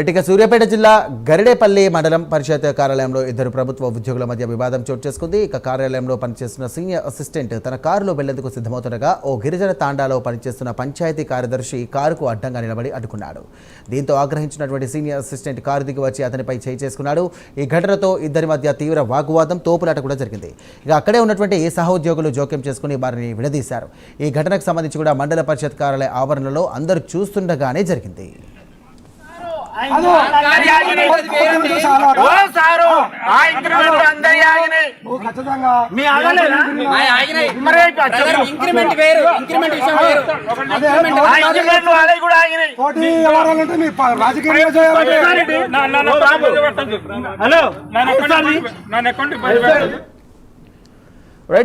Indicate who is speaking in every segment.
Speaker 1: ఇక సూర్యాపేట జిల్లా గరిడేపల్లి మండలం పరిషత్ కార్యాలయంలో ఇద్దరు ప్రభుత్వ ఉద్యోగుల మధ్య వివాదం చోటు చేసుకుంది. ఇక కార్యాలయంలో పనిచేస్తున్న సీనియర్ అసిస్టెంట్ తన కారులో వెళ్లేందుకు సిద్ధమవుతుండగా ఓ గిరిజన తాండాలో పనిచేస్తున్న పంచాయతీ కార్యదర్శి కారుకు అడ్డంగా నిలబడి అడ్డుకున్నాడు. దీంతో ఆగ్రహించినటువంటి సీనియర్ అసిస్టెంట్ కారు దిగి వచ్చి అతనిపై చేయి చేసుకున్నాడు. ఈ ఘటనతో ఇద్దరి మధ్య తీవ్ర వాగ్వాదం, తోపులాట కూడా జరిగింది. ఇక అక్కడే ఉన్నటువంటి సహోద్యోగులు జోక్యం చేసుకుని వారిని విడదీశారు. ఈ ఘటనకు సంబంధించి కూడా మండల పరిషత్ కార్యాలయ ఆవరణలో అందరూ చూస్తుండగానే జరిగింది.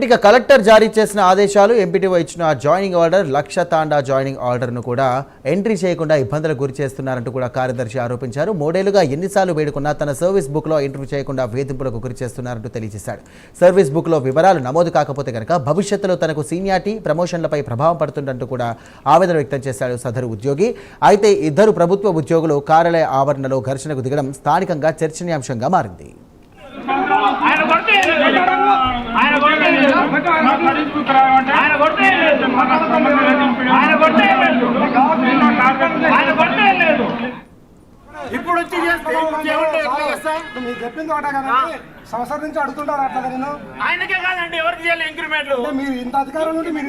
Speaker 1: ఇక కలెక్టర్ జారీ చేసిన ఆదేశాలు, ఎంపీటీఓ ఇచ్చిన జాయినింగ్ ఆర్డర్, లక్ష తాండా జాయినింగ్ ఆర్డర్ను కూడా ఎంట్రీ చేయకుండా ఇబ్బందులకు గురి చేస్తున్నారంటూ కూడా కార్యదర్శి ఆరోపించారు. 3 ఏళ్లుగా ఎన్నిసార్లు వేడుకున్నా తన సర్వీస్ బుక్లో ఎంట్రీ చేయకుండా వేధింపులకు గురి చేస్తున్నారంటూ తెలియజేశాడు. సర్వీస్ బుక్లో వివరాలు నమోదు కాకపోతే కనుక భవిష్యత్తులో తనకు సీనియారిటీ, ప్రమోషన్లపై ప్రభావం పడుతుందంటూ కూడా ఆవేదన వ్యక్తం చేశాడు సదరు ఉద్యోగి. అయితే ఇద్దరు ప్రభుత్వ ఉద్యోగులు కార్యాలయ ఆవరణలో ఘర్షణకు దిగడం స్థానికంగా చర్చనీయాంశంగా మారింది.
Speaker 2: ఇప్పుడు వచ్చి చెప్పింది ఒకటే కదండి, సంవత్సరం నుంచి అడుగుతుంటారు అట్లా. నేను ఆయనకే కాదండి, ఎవరికి చేయాలి ఇంక్రిమెంట్లు? మీరు ఇంత అధికారం నుండి మీరు